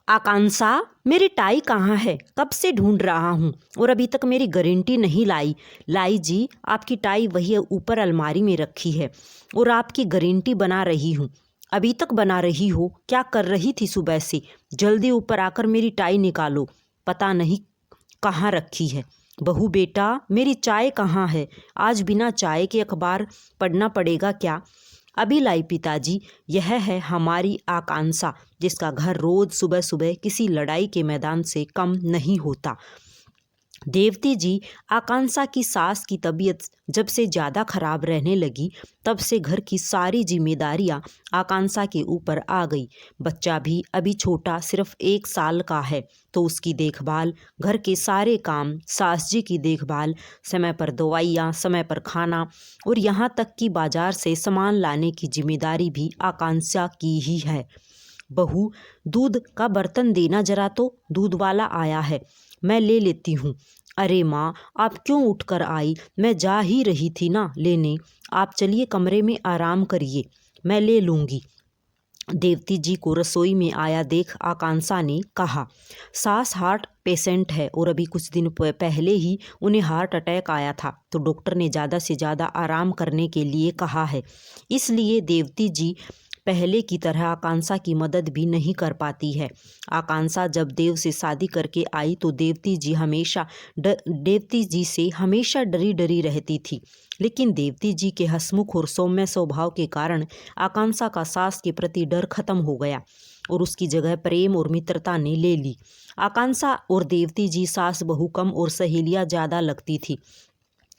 आकांक्षा, मेरी टाई कहाँ है? कब से ढूंढ रहा हूँ और अभी तक मेरी गारंटी नहीं लाई। लाई जी, आपकी टाई वही ऊपर अलमारी में रखी है और आपकी गारंटी बना रही हूँ। अभी तक बना रही हो? क्या कर रही थी सुबह से? जल्दी ऊपर आकर मेरी टाई निकालो, पता नहीं कहाँ रखी है। बहू बेटा, मेरी चाय कहाँ है? आज बिना चाय के अखबार पढ़ना पड़ेगा क्या? अभी लाई पिताजी। यह है हमारी आकांक्षा, जिसका घर रोज सुबह सुबह किसी लड़ाई के मैदान से कम नहीं होता। देवती जी, आकांक्षा की सास की तबीयत जब से ज़्यादा खराब रहने लगी, तब से घर की सारी जिम्मेदारियां आकांक्षा के ऊपर आ गई। बच्चा भी अभी छोटा, सिर्फ 1 साल का है, तो उसकी देखभाल, घर के सारे काम, सास जी की देखभाल, समय पर दवाइयाँ, समय पर खाना और यहाँ तक कि बाजार से सामान लाने की जिम्मेदारी भी आकांक्षा की ही है। बहू, दूध का बर्तन देना जरा, तो दूध वाला आया है, मैं ले लेती हूँ। अरे माँ, आप क्यों उठकर आई? मैं जा ही रही थी ना लेने। आप चलिए कमरे में आराम करिए, मैं ले लूँगी। देवती जी को रसोई में आया देख आकांक्षा ने कहा, सास हार्ट पेशेंट है और अभी कुछ दिन पहले ही उन्हें हार्ट अटैक आया था, तो डॉक्टर ने ज़्यादा से ज़्यादा आराम करने के लिए कहा है। इसलिए देवती जी पहले की तरह आकांक्षा की मदद भी नहीं कर पाती है। आकांक्षा जब देव से शादी करके आई तो देवती जी से हमेशा डरी डरी रहती थी, लेकिन देवती जी के हंसमुख और सौम्य स्वभाव के कारण आकांक्षा का सास के प्रति डर खत्म हो गया और उसकी जगह प्रेम और मित्रता ने ले ली। आकांक्षा और देवती जी सास बहू कम और सहेलियां ज़्यादा लगती थी।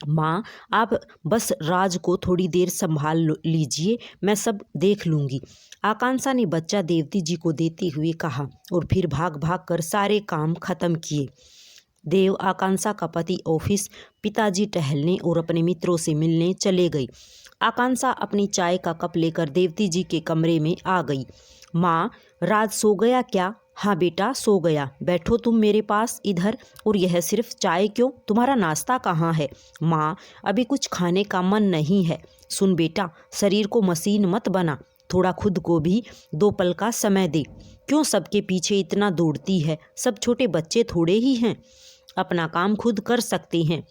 माँ, आप बस राज को थोड़ी देर संभाल लीजिए, मैं सब देख लूँगी। आकांक्षा ने बच्चा देवती जी को देते हुए कहा और फिर भाग भाग कर सारे काम खत्म किए। देव आकांक्षा का पति ऑफिस, पिताजी टहलने और अपने मित्रों से मिलने चले गई। आकांक्षा अपनी चाय का कप लेकर देवती जी के कमरे में आ गई। माँ, राज सो गया क्या? हाँ बेटा, सो गया। बैठो तुम मेरे पास इधर। और यह सिर्फ चाय क्यों? तुम्हारा नाश्ता कहाँ है? माँ, अभी कुछ खाने का मन नहीं है। सुन बेटा, शरीर को मशीन मत बना, थोड़ा खुद को भी 2 पल का समय दे। क्यों सबके पीछे इतना दौड़ती है? सब छोटे बच्चे थोड़े ही हैं, अपना काम खुद कर सकते हैं।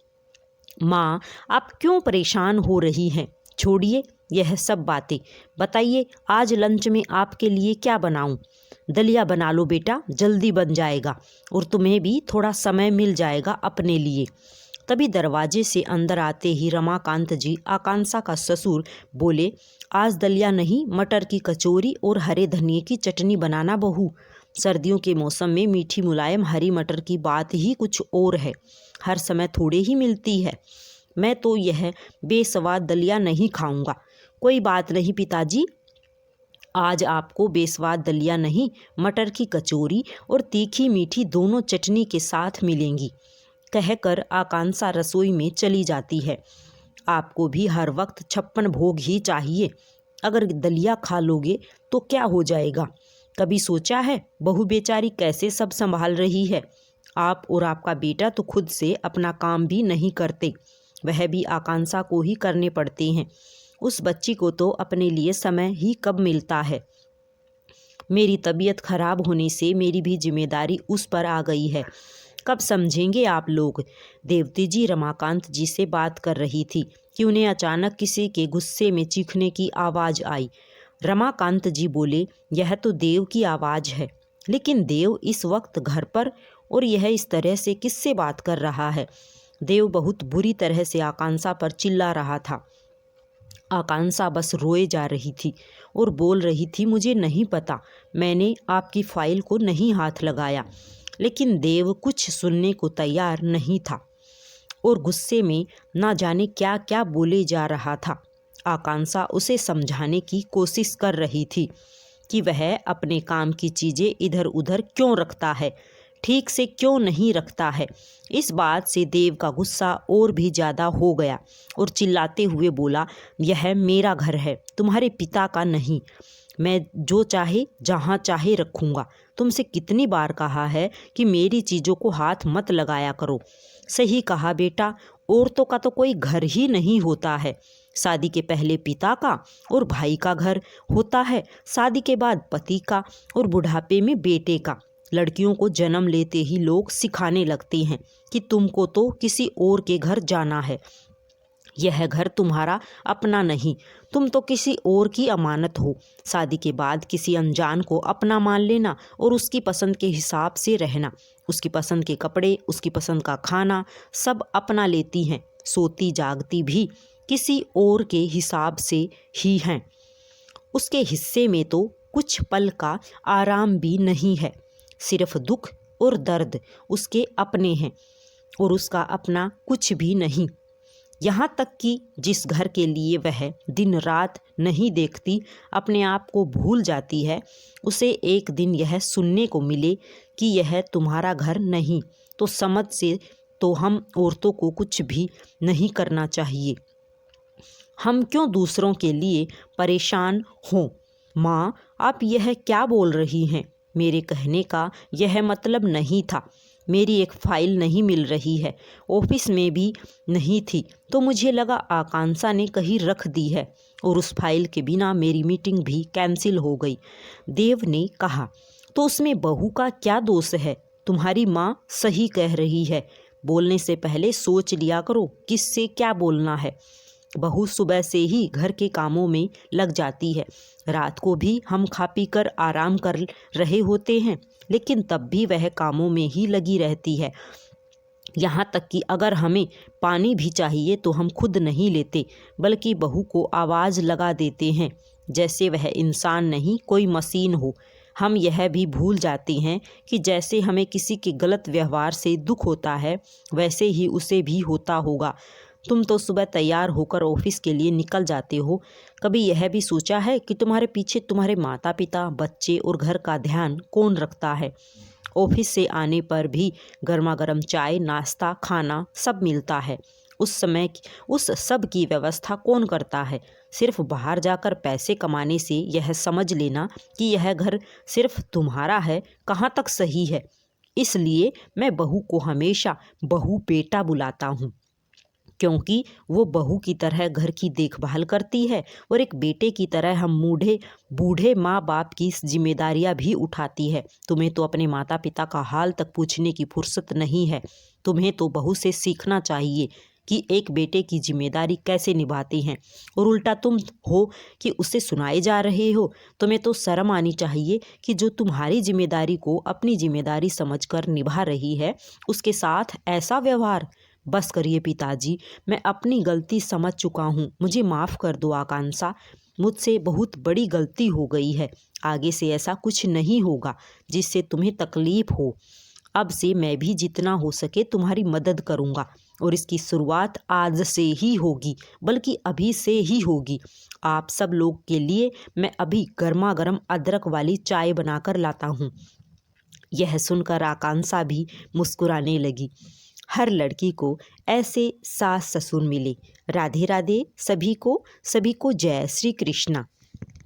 माँ, आप क्यों परेशान हो रही हैं? छोड़िए यह सब बातें, बताइए आज लंच में आपके लिए क्या बनाऊं? दलिया बना लो बेटा, जल्दी बन जाएगा और तुम्हें भी थोड़ा समय मिल जाएगा अपने लिए। तभी दरवाजे से अंदर आते ही रमाकांत जी, आकांक्षा का ससुर, बोले, आज दलिया नहीं, मटर की कचौरी और हरे धनिए की चटनी बनाना बहू। सर्दियों के मौसम में मीठी मुलायम हरी मटर की बात ही कुछ और है, हर समय थोड़े ही मिलती है। मैं तो यह बेस्वाद दलिया नहीं खाऊंगा। कोई बात नहीं पिताजी, आज आपको बेस्वाद दलिया नहीं, मटर की कचौरी और तीखी मीठी दोनों चटनी के साथ मिलेंगी, कहकर आकांक्षा रसोई में चली जाती है। आपको भी हर वक्त 56 भोग ही चाहिए? अगर दलिया खा लोगे तो क्या हो जाएगा? कभी सोचा है बहू बेचारी कैसे सब संभाल रही है? आप और आपका बेटा तो खुद से अपना काम भी नहीं करते, वह भी आकांक्षा को ही करने पड़ते हैं। उस बच्ची को तो अपने लिए समय ही कब मिलता है। मेरी तबीयत खराब होने से मेरी भी जिम्मेदारी उस पर आ गई है, कब समझेंगे आप लोग? देवती जी रमाकांत जी से बात कर रही थी कि उन्हें अचानक किसी के गुस्से में चीखने की आवाज़ आई। रमाकांत जी बोले, यह तो देव की आवाज़ है, लेकिन देव इस वक्त घर पर और यह इस तरह से किससे बात कर रहा है? देव बहुत बुरी तरह से आकांक्षा पर चिल्ला रहा था। आकांक्षा बस रोए जा रही थी और बोल रही थी, मुझे नहीं पता, मैंने आपकी फाइल को नहीं हाथ लगाया। लेकिन देव कुछ सुनने को तैयार नहीं था और गुस्से में ना जाने क्या क्या बोले जा रहा था। आकांक्षा उसे समझाने की कोशिश कर रही थी कि वह अपने काम की चीज़ें इधर उधर क्यों रखता है, ठीक से क्यों नहीं रखता है। इस बात से देव का गुस्सा और भी ज़्यादा हो गया और चिल्लाते हुए बोला, यह मेरा घर है, तुम्हारे पिता का नहीं। मैं जो चाहे जहाँ चाहे रखूँगा। तुमसे कितनी बार कहा है कि मेरी चीज़ों को हाथ मत लगाया करो। सही कहा बेटा, औरतों का तो कोई घर ही नहीं होता है। शादी के पहले पिता का और भाई का घर होता है, शादी के बाद पति का और बुढ़ापे में बेटे का। लड़कियों को जन्म लेते ही लोग सिखाने लगते हैं कि तुमको तो किसी और के घर जाना है, यह घर तुम्हारा अपना नहीं, तुम तो किसी और की अमानत हो। शादी के बाद किसी अनजान को अपना मान लेना और उसकी पसंद के हिसाब से रहना, उसकी पसंद के कपड़े, उसकी पसंद का खाना सब अपना लेती हैं। सोती जागती भी किसी और के हिसाब से ही हैं। उसके हिस्से में तो कुछ पल का आराम भी नहीं है, सिर्फ दुख और दर्द उसके अपने हैं और उसका अपना कुछ भी नहीं। यहाँ तक कि जिस घर के लिए वह दिन रात नहीं देखती, अपने आप को भूल जाती है, उसे एक दिन यह सुनने को मिले कि यह तुम्हारा घर नहीं, तो समझ से तो हम औरतों को कुछ भी नहीं करना चाहिए। हम क्यों दूसरों के लिए परेशान हों? माँ, आप यह क्या बोल रही हैं? मेरे कहने का यह मतलब नहीं था। मेरी एक फ़ाइल नहीं मिल रही है, ऑफिस में भी नहीं थी, तो मुझे लगा आकांक्षा ने कहीं रख दी है और उस फाइल के बिना मेरी मीटिंग भी कैंसिल हो गई। देव ने कहा, तो उसमें बहू का क्या दोष है? तुम्हारी माँ सही कह रही है, बोलने से पहले सोच लिया करो किससे क्या बोलना है। बहू सुबह से ही घर के कामों में लग जाती है, रात को भी हम खा पी कर आराम कर रहे होते हैं, लेकिन तब भी वह कामों में ही लगी रहती है। यहाँ तक कि अगर हमें पानी भी चाहिए तो हम खुद नहीं लेते, बल्कि बहू को आवाज़ लगा देते हैं, जैसे वह इंसान नहीं कोई मशीन हो। हम यह भी भूल जाते हैं कि जैसे हमें किसी के गलत व्यवहार से दुख होता है, वैसे ही उसे भी होता होगा। तुम तो सुबह तैयार होकर ऑफिस के लिए निकल जाते हो, कभी यह भी सोचा है कि तुम्हारे पीछे तुम्हारे माता पिता, बच्चे और घर का ध्यान कौन रखता है? ऑफिस से आने पर भी गर्मा गर्म चाय, नाश्ता, खाना सब मिलता है। उस सब की व्यवस्था कौन करता है? सिर्फ बाहर जाकर पैसे कमाने से यह समझ लेना कि यह घर सिर्फ तुम्हारा है, कहाँ तक सही है? इसलिए मैं बहू को हमेशा बहू बेटा बुलाता हूँ, क्योंकि वो बहू की तरह घर की देखभाल करती है और एक बेटे की तरह हम बूढ़े माँ बाप की जिम्मेदारियाँ भी उठाती है। तुम्हें तो अपने माता पिता का हाल तक पूछने की फुर्सत नहीं है। तुम्हें तो बहू से सीखना चाहिए कि एक बेटे की जिम्मेदारी कैसे निभाते हैं, और उल्टा तुम हो कि उसे सुनाए जा रहे हो। तुम्हें तो शर्म आनी चाहिए कि जो तुम्हारी जिम्मेदारी को अपनी जिम्मेदारी समझकर निभा रही है, उसके साथ ऐसा व्यवहार। बस करिए पिताजी, मैं अपनी गलती समझ चुका हूँ, मुझे माफ़ कर दो आकांक्षा, मुझसे बहुत बड़ी गलती हो गई है। आगे से ऐसा कुछ नहीं होगा जिससे तुम्हें तकलीफ़ हो। अब से मैं भी जितना हो सके तुम्हारी मदद करूँगा, और इसकी शुरुआत आज से ही होगी, बल्कि अभी से ही होगी। आप सब लोग के लिए मैं अभी गर्मा गर्म अदरक वाली चाय बनाकर लाता हूँ। यह सुनकर आकांक्षा भी मुस्कुराने लगी। हर लड़की को ऐसे सास ससुर मिले। राधे राधे सभी को जय श्री कृष्णा।